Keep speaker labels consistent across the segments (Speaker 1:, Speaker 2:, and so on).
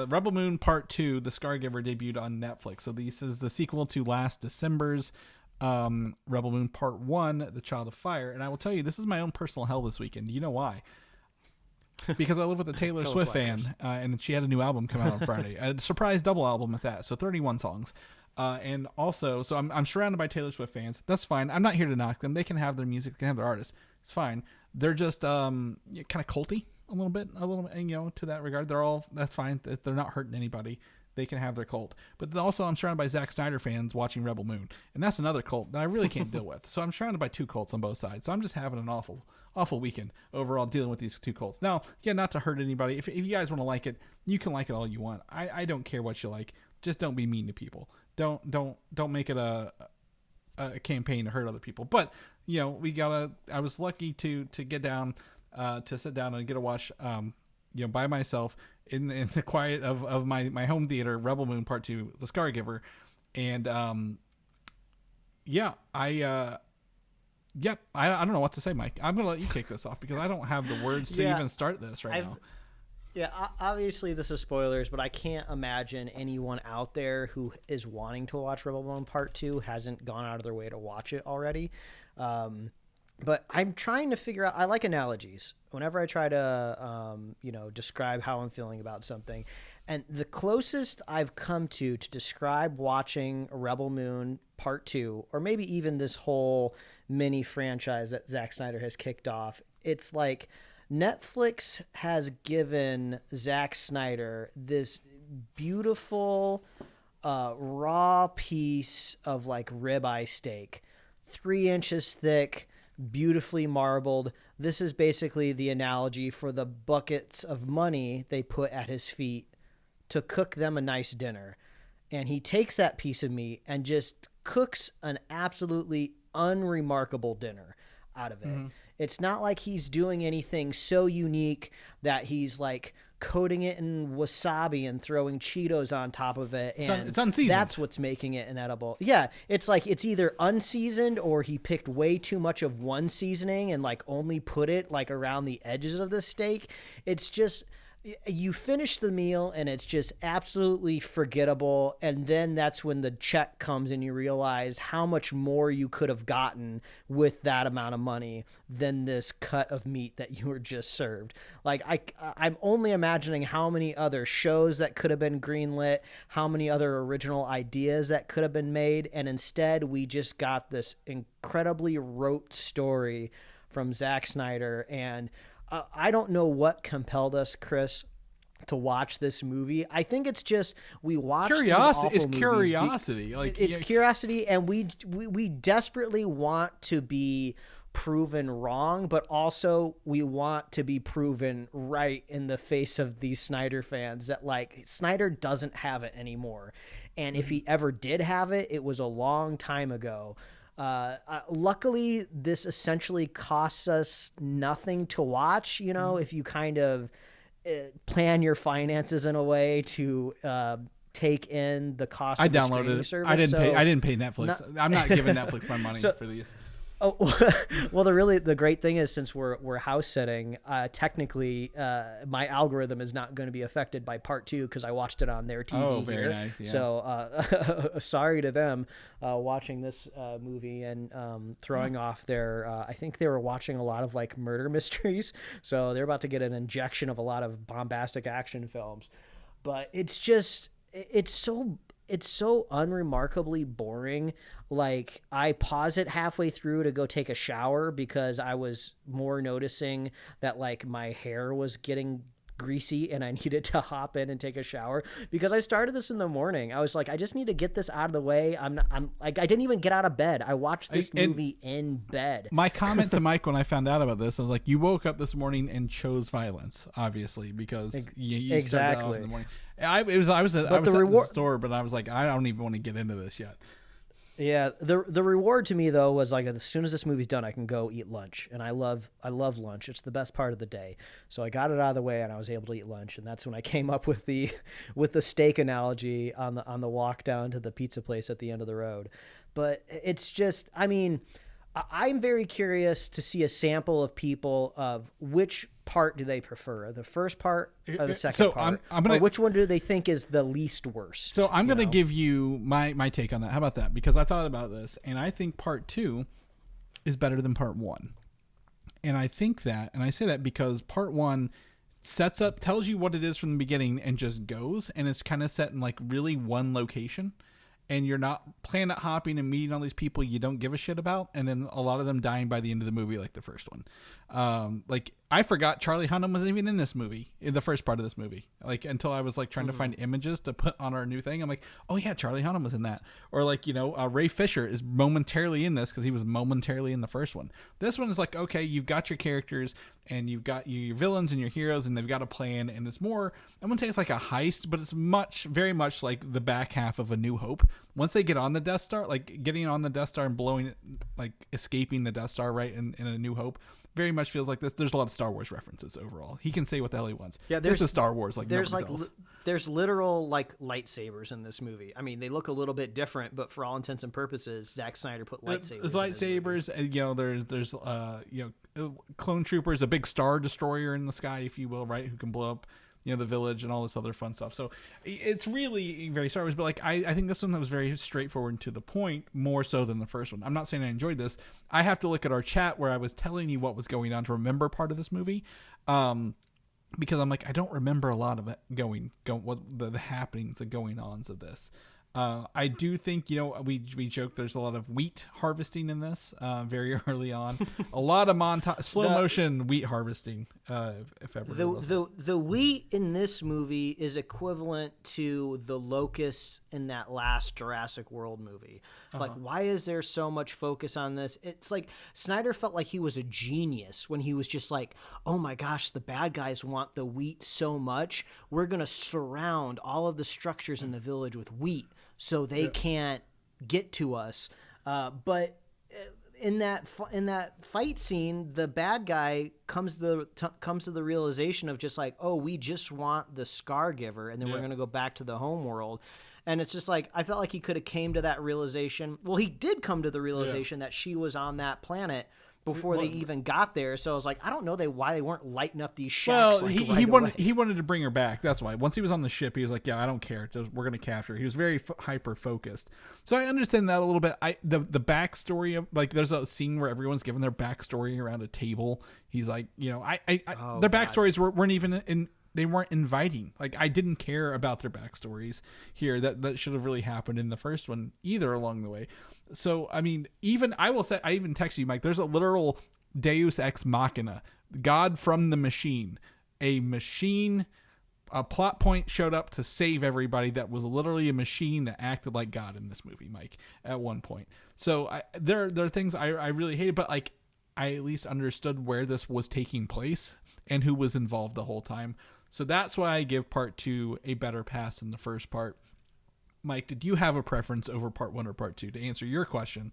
Speaker 1: Rebel Moon Part 2, The Scargiver, debuted on Netflix. So this is the sequel to last December's Rebel Moon Part 1, The Child of Fire. And I will tell you, this is my own personal hell this weekend. Do you know why? Because I live with a Taylor Swift fan, and she had a new album come out on Friday. A surprise double album at that, so 31 songs. And also, so I'm surrounded by Taylor Swift fans. That's fine. I'm not here to knock them. They can have their music. They can have their artists. It's fine. They're just kind of culty a little bit, to that regard. That's fine. They're not hurting anybody. They can have their cult. But also, I'm surrounded by Zack Snyder fans watching Rebel Moon, and that's another cult that I really can't deal with. So I'm surrounded by two cults on both sides. So I'm just having an awful weekend overall dealing with these two cults. Now, again, not to hurt anybody. If you guys want to like it, you can like it all you want. I don't care what you like. Just don't be mean to people. Don't make it a campaign to hurt other people. But I was lucky to get down, to sit down and get a watch, by myself in the quiet of my home theater, Rebel Moon Part 2, The Scargiver. And I don't know what to say, Mike. I'm gonna let you kick this off because I don't have the words to even start this now.
Speaker 2: Yeah, obviously this is spoilers, but I can't imagine anyone out there who is wanting to watch Rebel Moon Part 2 hasn't gone out of their way to watch it already. But I'm trying to figure out, I like analogies whenever I try to, describe how I'm feeling about something. And the closest I've come to describe watching Rebel Moon Part 2, or maybe even this whole mini franchise that Zack Snyder has kicked off, it's like Netflix has given Zack Snyder this beautiful raw piece of like ribeye steak, 3 inches thick, beautifully marbled. This is basically the analogy for the buckets of money they put at his feet to cook them a nice dinner. And he takes that piece of meat and just cooks an absolutely unremarkable dinner out of it. Mm-hmm. It's not like he's doing anything so unique that he's like coating it in wasabi and throwing Cheetos on top of it. And
Speaker 1: it's unseasoned.
Speaker 2: That's what's making it inedible. Yeah. It's like, it's either unseasoned or he picked way too much of one seasoning and like only put it like around the edges of the steak. It's just, you finish the meal and it's just absolutely forgettable. And then that's when the check comes and you realize how much more you could have gotten with that amount of money than this cut of meat that you were just served. Like I'm only imagining how many other shows that could have been greenlit, how many other original ideas that could have been made. And instead we just got this incredibly rote story from Zack Snyder. And I don't know what compelled us, Chris, to watch this movie. I think it's just we watch
Speaker 1: curiosity.
Speaker 2: It's
Speaker 1: curiosity.
Speaker 2: It's curiosity, and we desperately want to be proven wrong, but also we want to be proven right in the face of these Snyder fans that like Snyder doesn't have it anymore, and if he ever did have it, it was a long time ago. Luckily, this essentially costs us nothing to watch, if you kind of plan your finances in a way to take in the cost of the streaming service.
Speaker 1: I didn't pay Netflix. I'm not giving Netflix my money for these.
Speaker 2: Oh, well, the great thing is since we're house sitting, technically my algorithm is not going to be affected by part 2 because I watched it on their TV.
Speaker 1: Oh, very nice. Yeah.
Speaker 2: So sorry to them watching this movie and throwing off their. I think they were watching a lot of like murder mysteries, so they're about to get an injection of a lot of bombastic action films. But it's just it's so unremarkably boring. Like I pause it halfway through to go take a shower because I was more noticing that like my hair was getting greasy and I needed to hop in and take a shower because I started this in the morning. I was like, I just need to get this out of the way. I'm like, I didn't even get out of bed. I watched this movie in bed.
Speaker 1: My comment to Mike when I found out about this, I was like, you woke up this morning and chose violence, obviously, because you started off in the morning. I was at the store, but I was like, I don't even want to get into this yet.
Speaker 2: Yeah, the reward to me though was like as soon as this movie's done, I can go eat lunch, and I love lunch. It's the best part of the day. So I got it out of the way, and I was able to eat lunch, and that's when I came up with the steak analogy on the walk down to the pizza place at the end of the road. But it's just, I mean, I'm very curious to see a sample of people of which part do they prefer? The first part or the second
Speaker 1: So
Speaker 2: part?
Speaker 1: I'm gonna,
Speaker 2: or which one do they think is the least worst?
Speaker 1: So I'm going to give you my take on that. How about that? Because I thought about this, and I think part 2 is better than part 1. And I think that, and I say that because part 1 sets up, tells you what it is from the beginning and just goes, and it's kind of set in like really one location. And you're not planet hopping and meeting all these people you don't give a shit about, and then a lot of them dying by the end of the movie, like the first one. Like I forgot Charlie Hunnam was even in this movie, in the first part of this movie. Like until I was like trying to find images to put on our new thing, I'm like, oh yeah, Charlie Hunnam was in that. Or like Ray Fisher is momentarily in this because he was momentarily in the first one. This one is like, okay, you've got your characters and you've got your villains and your heroes, and they've got a plan, and it's more, I wouldn't say it's like a heist, but it's very much like the back half of A New Hope. Once they get on the Death Star, like getting on the Death Star and blowing it, like escaping the Death Star, right, in A New Hope, very much feels like this. There's a lot of Star Wars references overall. He can say what the hell he wants. Yeah, there's a Star Wars like
Speaker 2: there's
Speaker 1: like
Speaker 2: there's literal like lightsabers in this movie. I mean, they look a little bit different, but for all intents and purposes, Zack Snyder put lightsabers.
Speaker 1: There's lightsabers, and there's clone troopers, a big star destroyer in the sky, if you will, right, who can blow up the village and all this other fun stuff. So it's really very Star Wars, but like I think this one was very straightforward and to the point, more so than the first one. I'm not saying I enjoyed this. I have to look at our chat where I was telling you what was going on to remember part of this movie, because I'm like, I don't remember a lot of it what the happenings and going ons of this. I do think, we joke there's a lot of wheat harvesting in this very early on. A lot of slow motion wheat harvesting, if ever.
Speaker 2: The wheat in this movie is equivalent to the locusts in that last Jurassic World movie. Like, why is there so much focus on this? It's like Snyder felt like he was a genius when he was just like, oh my gosh, the bad guys want the wheat so much. We're going to surround all of the structures in the village with wheat so they can't get to us. But in that fight scene, the bad guy comes to the realization of just like, oh, we just want the Scargiver, and then we're going to go back to the home world. And it's just like, I felt like he could have came to that realization. Well, he did come to the realization that she was on that planet before they even got there. So I was like, I don't know why they weren't lighting up these shacks.
Speaker 1: Well, he wanted to bring her back. That's why. Once he was on the ship, he was like, yeah, I don't care. We're going to capture her. He was very hyper focused. So I understand that a little bit. The backstory of, like, there's a scene where everyone's given their backstory around a table. He's like, their backstories weren't even in. They weren't inviting. Like, I didn't care about their backstories here. That should have really happened in the first one either along the way. So, I mean, I even texted you, Mike, there's a literal Deus Ex Machina, God from the machine. A plot point showed up to save everybody that was literally a machine that acted like God in this movie, Mike, at one point. So there are things I really hated, but like I at least understood where this was taking place and who was involved the whole time. So that's why I give part 2 a better pass than the first part. Mike, did you have a preference over part 1 or part 2 to answer your question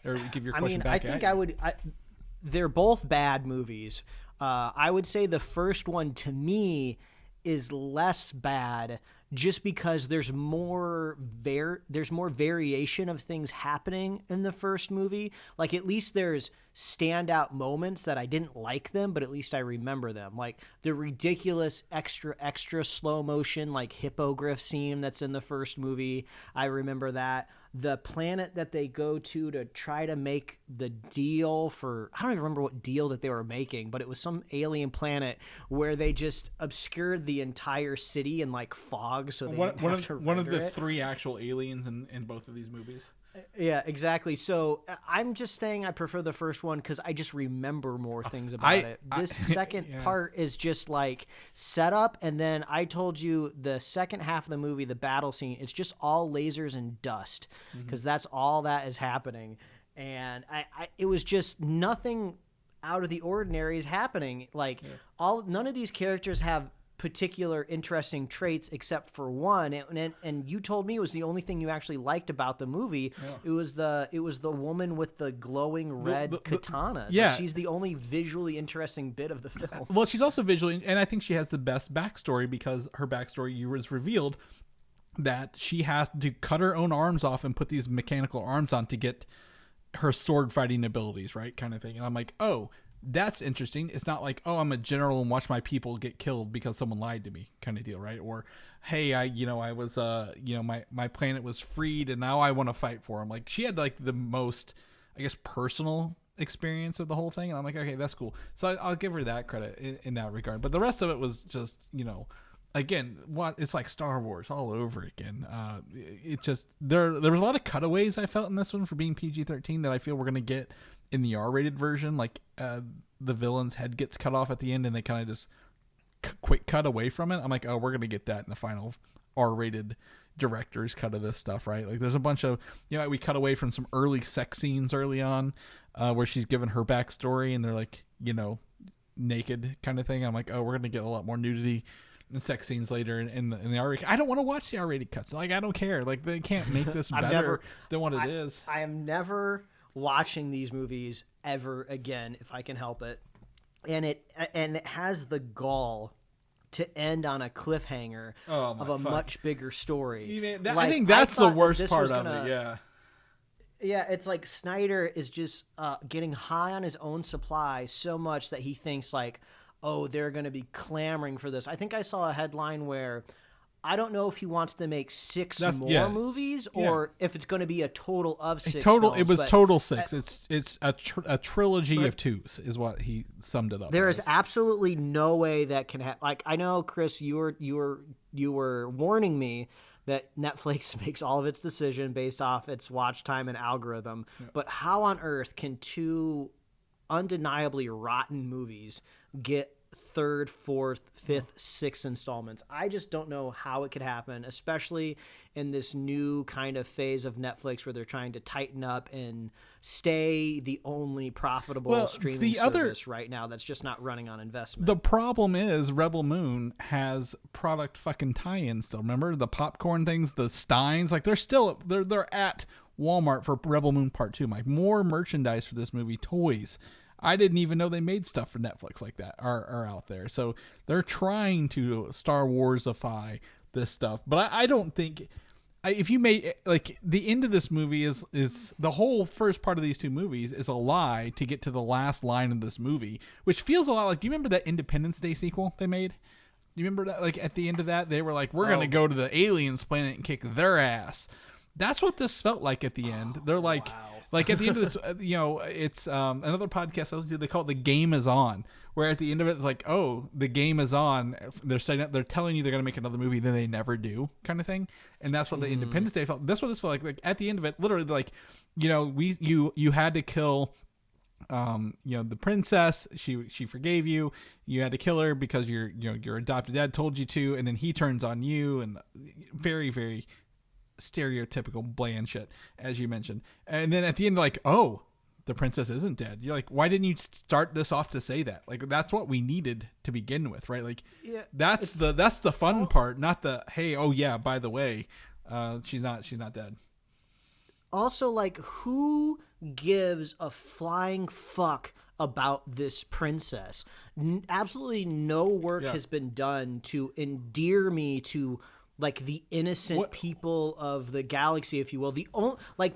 Speaker 1: or give your question back?
Speaker 2: I think they're both bad movies. I would say the first one to me is less bad just because there's more variation of things happening in the first movie. Like, at least there's standout moments that I didn't like them, but at least I remember them. Like the ridiculous extra slow motion, like hippogriff scene that's in the first movie. I remember that. The planet that they go to try to make the deal for, I don't even remember what deal that they were making, but it was some alien planet where they just obscured the entire city in like fog. So they
Speaker 1: one of the 3 actual aliens in both of these movies.
Speaker 2: Yeah, exactly. So I'm just saying I prefer the first one because I just remember more things about it. This second part is just like setup, and then I told you the second half of the movie, the battle scene, it's just all lasers and dust because that's all that is happening. And it was just nothing out of the ordinary is happening. Like none of these characters have particular interesting traits except for one, and you told me it was the only thing you actually liked about the movie. It was the woman with the glowing red katana. So she's the only visually interesting bit of the film.
Speaker 1: Well, she's also visually, and I think she has the best backstory because her backstory was revealed that she has to cut her own arms off and put these mechanical arms on to get her sword fighting abilities, right, kind of thing. And I'm like, oh, that's interesting. It's not like, oh, I'm a general and watch my people get killed because someone lied to me kind of deal, right? Or, hey, I was, my planet was freed and now I want to fight for them. Like, she had like the most, I guess, personal experience of the whole thing. And I'm like, okay, that's cool. So I'll give her that credit in that regard. But the rest of it was just, again, it's like Star Wars all over again. It just, there was a lot of cutaways I felt in this one for being PG-13 that I feel we're going to get in the R-rated version. Like, the villain's head gets cut off at the end and they kind of just quick cut away from it. I'm like, oh, we're going to get that in the final R-rated director's cut of this stuff, right? Like, there's a bunch of, we cut away from some early sex scenes early on where she's given her backstory and they're like, naked kind of thing. I'm like, oh, we're going to get a lot more nudity and sex scenes later in the R-rated. I don't want to watch the R-rated cuts. Like, I don't care. Like, they can't make this better than what it is.
Speaker 2: I am never watching these movies ever again if I can help it. And it has the gall to end on a cliffhanger of a much bigger story.
Speaker 1: I think that's the worst part of it. Yeah.
Speaker 2: Yeah, it's like Snyder is just getting high on his own supply so much that he thinks like, oh, they're going to be clamoring for this. I think I saw a headline where I don't know if he wants to make six more movies or if it's going to be a total of six.
Speaker 1: It was total six. It's a trilogy of twos is what he summed it up.
Speaker 2: There is absolutely no way that can happen. Like, I know, Chris, you were warning me that Netflix makes all of its decision based off its watch time and algorithm. Yeah. But how on earth can two undeniably rotten movies get third, fourth, fifth, sixth installments? I just don't know how it could happen, especially in this new kind of phase of Netflix where they're trying to tighten up and stay the only profitable streaming service right now that's just not running on investment.
Speaker 1: The problem is Rebel Moon has product fucking tie-ins still. Remember the popcorn things, the Steins? Like, they're at Walmart for Rebel Moon Part 2. Like, more merchandise for this movie, toys. I didn't even know they made stuff for Netflix like that are out there. So they're trying to Star Warsify this stuff. But I don't think if you made like the end of this movie is the whole first part of these two movies is a lie to get to the last line of this movie, which feels a lot like, do you remember that Independence Day sequel they made? Do you remember that? Like, at the end of that, they were like, we're going to go to the aliens planet and kick their ass. That's what this felt like at the end. They're like, wow. Like at the end of this, it's another podcast I listen to. They call it "The Game Is On," where at the end of it, it's like, "Oh, the game is on." They're saying they're telling you they're going to make another movie, then they never do, kind of thing. And that's what the Independence Day felt. That's what this felt like. Like at the end of it, literally, like, you had to kill, the princess. She forgave you. You had to kill her because your adopted dad told you to, and then he turns on you, and very, very stereotypical bland shit, as you mentioned. And then at the end, like, oh, the princess isn't dead. You're like, why didn't you start this off to say that? Like, that's what we needed to begin with, right? Like, that's the fun part, not the, hey, oh yeah, by the way, she's not dead.
Speaker 2: Also, like, who gives a flying fuck about this princess? Absolutely no work has been done to endear me to, like, the innocent people of the galaxy, if you will.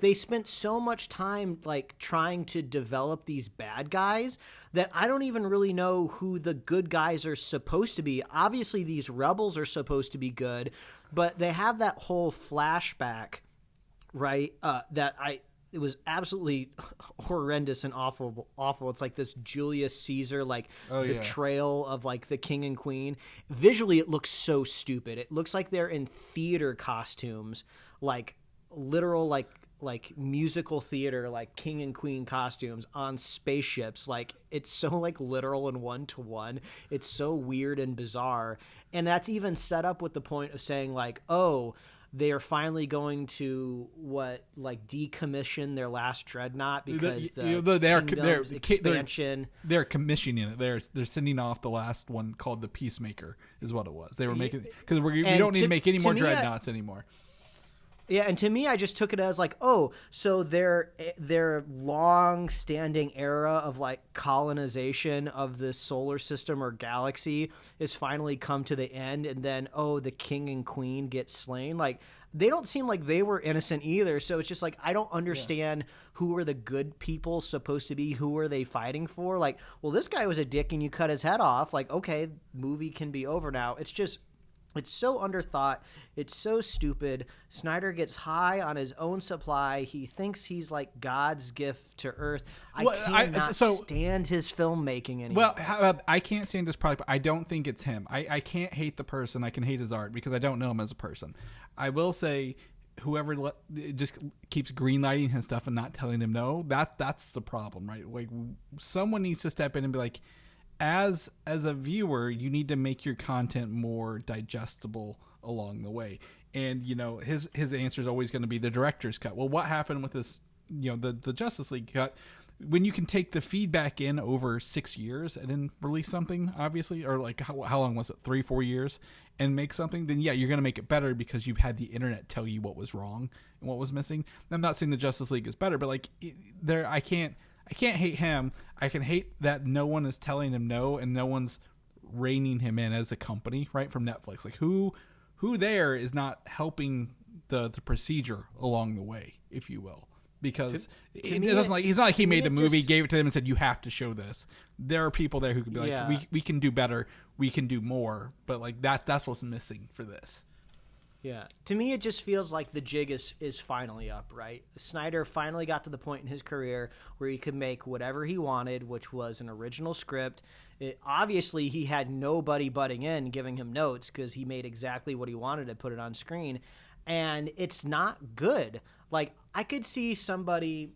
Speaker 2: They spent so much time, like, trying to develop these bad guys that I don't even really know who the good guys are supposed to be. Obviously, these rebels are supposed to be good, but they have that whole flashback, right, it was absolutely horrendous and awful. It's like this Julius Caesar, like, betrayal of, like, the king and queen. Visually, it looks so stupid. It looks like they're in theater costumes, like literal, like musical theater, like king and queen costumes on spaceships. Like, it's so, like, literal and one-to-one. It's so weird and bizarre. And that's even set up with the point of saying, like, oh, they are finally going to decommission their last dreadnought because the expansion.
Speaker 1: They're commissioning it. They're sending off the last one called the Peacemaker is what it was. They were making because we don't need to make any more dreadnoughts anymore.
Speaker 2: Yeah, and to me, I just took it as like, oh, so their long-standing era of like colonization of this solar system or galaxy is finally come to the end, and then the king and queen get slain. Like they don't seem like they were innocent either. So it's just like I don't understand who are the good people supposed to be. Who are they fighting for? Like, well, this guy was a dick, and you cut his head off. Like, okay, movie can be over now. It's just. It's so underthought. It's so stupid. Snyder gets high on his own supply. He thinks he's like God's gift to Earth. I cannot stand his filmmaking anymore.
Speaker 1: Well, I can't stand this product, but I don't think it's him. I can't hate the person. I can hate his art because I don't know him as a person. I will say whoever just keeps greenlighting his stuff and not telling him no, that's the problem, right? Like someone needs to step in and be like, as a viewer, you need to make your content more digestible along the way. And, his answer is always going to be the director's cut. Well, what happened with this, the Justice League cut? When you can take the feedback in over 6 years and then release something, obviously, or like how long was it? 3-4 years and make something, then yeah, you're going to make it better because you've had the internet tell you what was wrong and what was missing. I'm not saying the Justice League is better, but like I can't hate him. I can hate that no one is telling him no and no one's reining him in as a company, right, from Netflix. Like who there is not helping the procedure along the way, if you will. Because it doesn't like, it's not like he made the movie, gave it to them and said, you have to show this. There are people there who could be like, we can do better. We can do more. But like that's what's missing for this.
Speaker 2: Yeah. To me, it just feels like the jig is finally up, right? Snyder finally got to the point in his career where he could make whatever he wanted, which was an original script. Obviously, he had nobody butting in giving him notes because he made exactly what he wanted to put it on screen. And it's not good. Like, I could see somebody,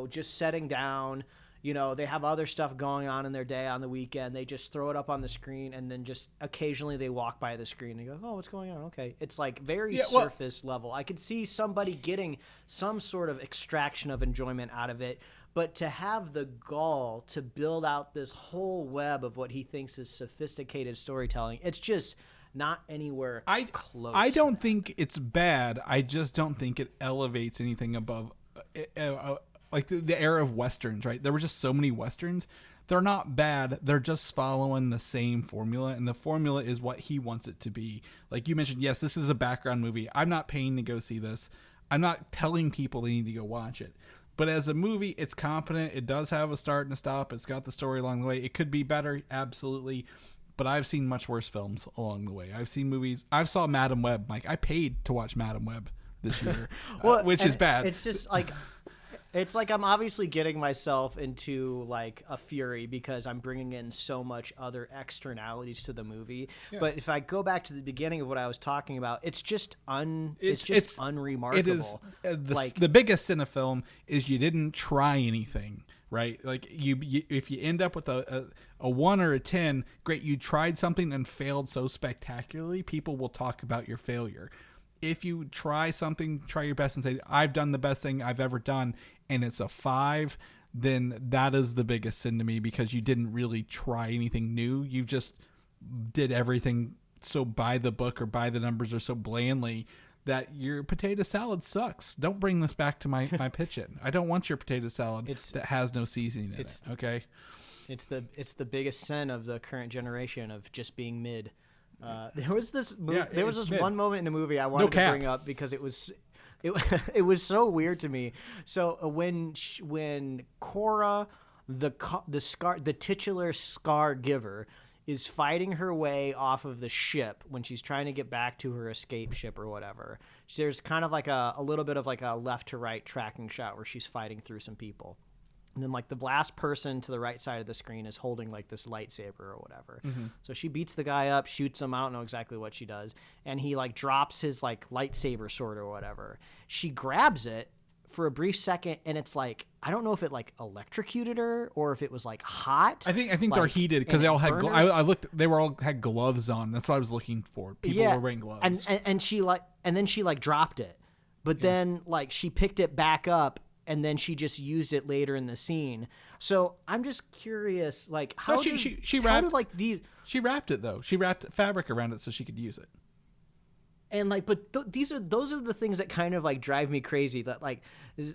Speaker 2: just setting down. They have other stuff going on in their day on the weekend. They just throw it up on the screen, and then just occasionally they walk by the screen and go, oh, what's going on? Okay. It's like very surface level. I could see somebody getting some sort of extraction of enjoyment out of it, but to have the gall to build out this whole web of what he thinks is sophisticated storytelling, it's just not anywhere close.
Speaker 1: I don't think it's bad. I just don't think it elevates anything above like the era of Westerns, right? There were just so many Westerns. They're not bad. They're just following the same formula, and the formula is what he wants it to be. Like you mentioned, yes, this is a background movie. I'm not paying to go see this. I'm not telling people they need to go watch it. But as a movie, it's competent. It does have a start and a stop. It's got the story along the way. It could be better, absolutely. But I've seen much worse films along the way. I've seen movies. I saw Madam Web. Like, I paid to watch Madam Web this year, which is bad.
Speaker 2: It's just like... It's like I'm obviously getting myself into like a fury because I'm bringing in so much other externalities to the movie. Yeah. But if I go back to the beginning of what I was talking about, it's just unremarkable.
Speaker 1: It is the biggest sin of film is you didn't try anything, right? Like you if you end up with a 1 or a 10, great, you tried something and failed so spectacularly, people will talk about your failure. If you try something, try your best and say, I've done the best thing I've ever done, and it's a 5, then that is the biggest sin to me because you didn't really try anything new. You just did everything so by the book or by the numbers or so blandly that your potato salad sucks. Don't bring this back to my pitch in. I don't want your potato salad that has no seasoning in it. Okay.
Speaker 2: It's the biggest sin of the current generation of just being mid. There was this one moment in the movie I wanted to bring up because it was so weird to me. So when Cora, the titular Scargiver, is fighting her way off of the ship when she's trying to get back to her escape ship or whatever, there's kind of like a little bit of like a left to right tracking shot where she's fighting through some people. And then, like, the last person to the right side of the screen is holding, like, this lightsaber or whatever. Mm-hmm. So she beats the guy up, shoots him. I don't know exactly what she does. And he, like, drops his, like, lightsaber sword or whatever. She grabs it for a brief second, and it's, like, I don't know if it, like, electrocuted her or if it was, like, hot.
Speaker 1: I think like, they're heated because they all had I looked. They were all had gloves on. That's what I was looking for. People were wearing gloves.
Speaker 2: And she, like, and then she, like, dropped it. But then, like, she picked it back up. And then she just used it later in the scene. So I'm just curious, like, how
Speaker 1: she wrapped it though. She wrapped fabric around it so she could use it.
Speaker 2: And like, but those are the things that kind of like drive me crazy, that like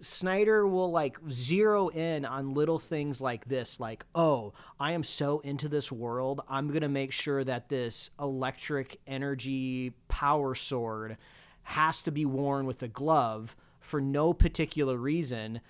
Speaker 2: Snyder will like zero in on little things like this, like, oh, I am so into this world, I'm going to make sure that this electric energy power sword has to be worn with a glove for no particular reason.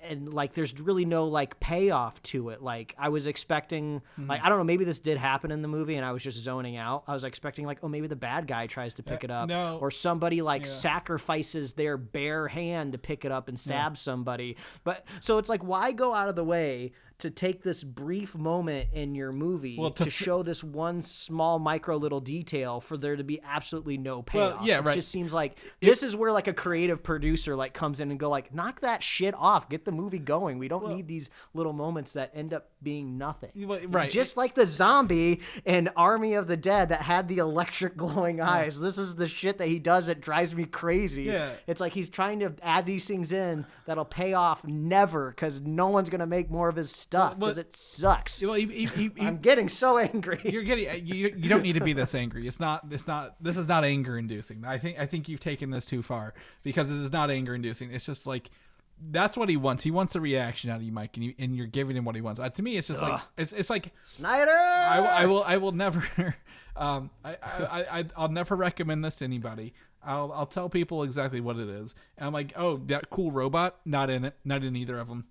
Speaker 2: And like, there's really no like payoff to it. Like, I was expecting, like, I don't know, maybe this did happen in the movie and I was just zoning out. I was expecting like, oh, maybe the bad guy tries to pick it up,
Speaker 1: no.
Speaker 2: or somebody like sacrifices their bare hand to pick it up and stab somebody. But so it's like, why go out of the way to take this brief moment in your movie to show this one small micro little detail for there to be absolutely no payoff?
Speaker 1: Well, yeah,
Speaker 2: it
Speaker 1: right.
Speaker 2: just seems like this is where like a creative producer like comes in and go like, knock that shit off, get the movie going. We don't need these little moments that end up being nothing.
Speaker 1: Right.
Speaker 2: Just like the zombie in Army of the Dead that had the electric glowing eyes. This is the shit that he does that drives me crazy.
Speaker 1: Yeah.
Speaker 2: It's like he's trying to add these things in that'll pay off never, because no one's going to make more of his stuff because it sucks.
Speaker 1: Well,
Speaker 2: I'm getting so angry.
Speaker 1: You don't need to be this angry. This is not anger inducing. I think you've taken this too far, because it is not anger inducing. It's just like, that's what he wants. He wants a reaction out of you, Mike, and you're giving him what he wants. To me, it's just like it's like
Speaker 2: Snyder.
Speaker 1: I will never I'll never recommend this to anybody. I'll tell people exactly what it is, and I'm like, oh, that cool robot, not in it, not in either of them.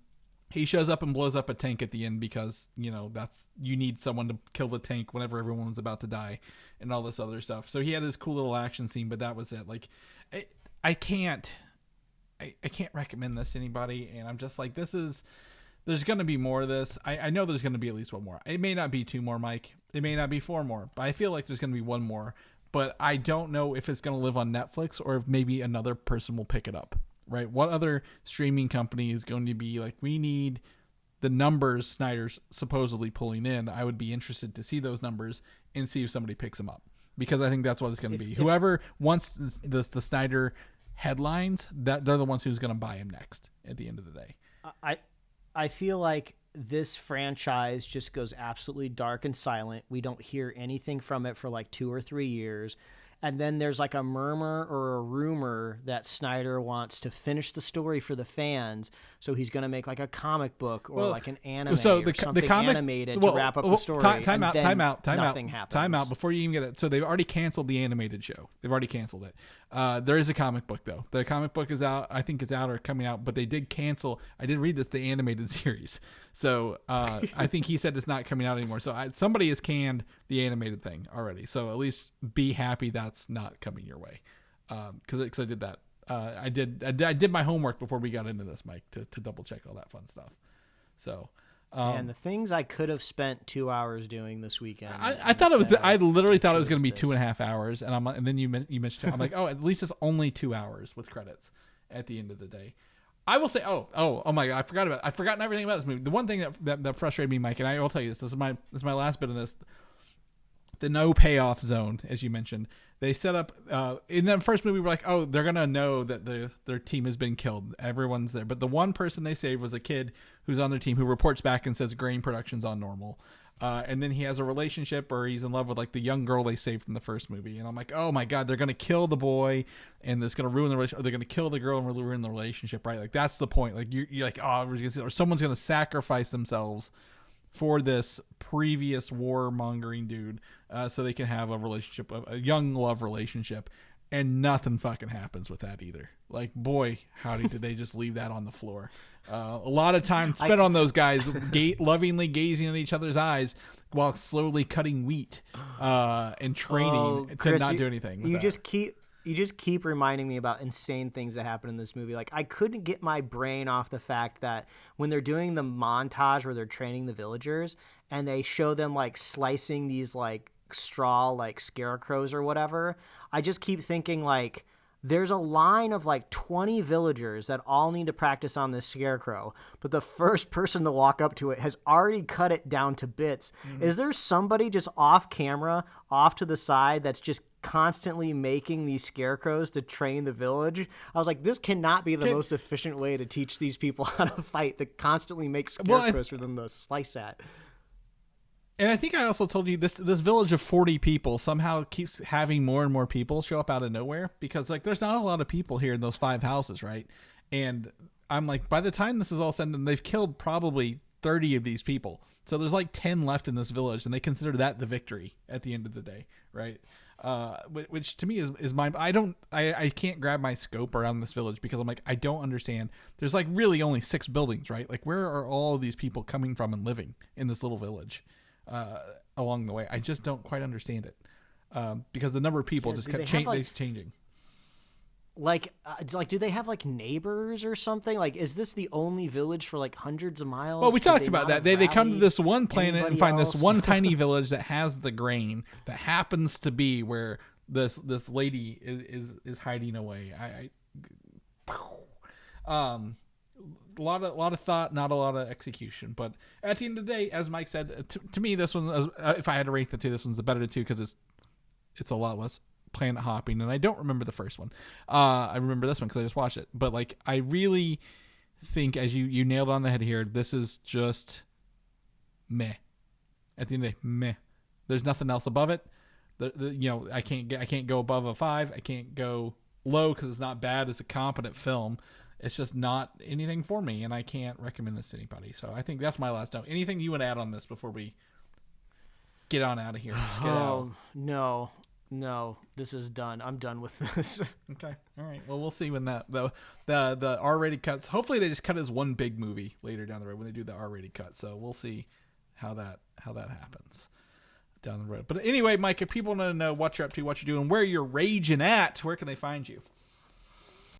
Speaker 1: He shows up and blows up a tank at the end because, you need someone to kill the tank whenever everyone's about to die and all this other stuff. So he had this cool little action scene, but that was it. Like, I can't recommend this to anybody. And I'm just like, there's going to be more of this. I know there's going to be at least one more. It may not be 2 more, Mike. It may not be 4 more, but I feel like there's going to be 1 more. But I don't know if it's going to live on Netflix or if maybe another person will pick it up. Right? What other streaming company is going to be like, we need the numbers Snyder's supposedly pulling in? I would be interested to see those numbers and see if somebody picks them up, because I think that's what it's going to be. Whoever wants the Snyder headlines, that they're the ones who's going to buy him next at the end of the day.
Speaker 2: I feel like this franchise just goes absolutely dark and silent. We don't hear anything from it for like 2 or 3 years. And then there's like a murmur or a rumor that Snyder wants to finish the story for the fans, so he's going to make like a comic book or like an anime or something animated to wrap up the story.
Speaker 1: Time out.
Speaker 2: Nothing happens.
Speaker 1: Time out before you even get that. So they've already canceled the animated show. They've already canceled it. There is a comic book though. The comic book is out. I think it's out or coming out, but they did cancel. I did read this, the animated series. So I think he said it's not coming out anymore. So somebody has canned the animated thing already. So at least be happy that's not coming your way. Because I did that. I did my homework before we got into this, Mike, to double check all that fun stuff. So.
Speaker 2: And the things I could have spent 2 hours doing this weekend.
Speaker 1: I thought it was. I literally thought it was going to be 2.5 hours, and then you mentioned. I'm like, oh, at least it's only 2 hours with credits at the end of the day. I will say, oh my God, I've forgotten everything about this movie. The one thing that frustrated me, Mike, and I will tell you this is my last bit of this. The no payoff zone, as you mentioned, they set up in that first movie. We're like, oh, they're gonna know that their team has been killed. Everyone's there, but the one person they saved was a kid who's on their team who reports back and says grain production's on normal. And then he has a relationship, or he's in love with like the young girl they saved from the first movie. And I'm like, oh my God, they're gonna kill the boy, and it's gonna ruin the relationship. Or they're gonna kill the girl and ruin the relationship, right? Like that's the point. Like you're like, oh, or someone's gonna sacrifice themselves for this previous warmongering dude, so they can have a relationship, a young love relationship, and nothing fucking happens with that either. Like, boy, howdy, did they just leave that on the floor? A lot of time spent on those guys lovingly gazing at each other's eyes while slowly cutting wheat and training
Speaker 2: Chris,
Speaker 1: to not do anything.
Speaker 2: You just keep reminding me about insane things that happen in this movie. Like, I couldn't get my brain off the fact that when they're doing the montage where they're training the villagers and they show them like slicing these like straw like scarecrows or whatever, I just keep thinking like, there's a line of like 20 villagers that all need to practice on this scarecrow, but the first person to walk up to it has already cut it down to bits. Mm-hmm. Is there somebody just off camera, off to the side, that's just constantly making these scarecrows to train the village? I was like, this cannot be the most efficient way to teach these people how to fight, to constantly make scarecrows for them to slice at.
Speaker 1: And I think I also told you this village of 40 people somehow keeps having more and more people show up out of nowhere because like there's not a lot of people here in those 5 houses, right? And I'm like, by the time this is all said and done, they've killed probably 30 of these people. So there's like 10 left in this village, and they consider that the victory at the end of the day, right? Which to me is my I can't grab my scope around this village because I'm like, I don't understand. There's like really only 6 buildings, right? Like where are all of these people coming from and living in this little village along the way? I just don't quite understand it because the number of people just kept changing.
Speaker 2: Like, do they have like neighbors or something? Like, is this the only village for like hundreds of miles?
Speaker 1: Well, we talked about that. They come to this one planet and find this one tiny village that has the grain that happens to be where this lady is hiding away. A lot of thought, not a lot of execution. But at the end of the day, as Mike said, to me, this one, if I had to rate the two, this one's the better of the two because it's a lot less planet hopping, and I don't remember the first one. I remember this one because I just watched it. But like, I really think, as you nailed on the head here, this is just meh. At the end of the day, meh. There's nothing else above it. I can't go above a 5. I can't go low because it's not bad. It's a competent film. It's just not anything for me, and I can't recommend this to anybody. So I think that's my last note. Anything you want to add on this before we get on out of here? Let's get out.
Speaker 2: No, this is done. I'm done with this.
Speaker 1: Okay. All right. Well, we'll see when the R-rated cuts. Hopefully, they just cut as one big movie later down the road when they do the R-rated cut. So we'll see how that happens down the road. But anyway, Mike, if people want to know what you're up to, what you're doing, where you're raging at, where can they find you?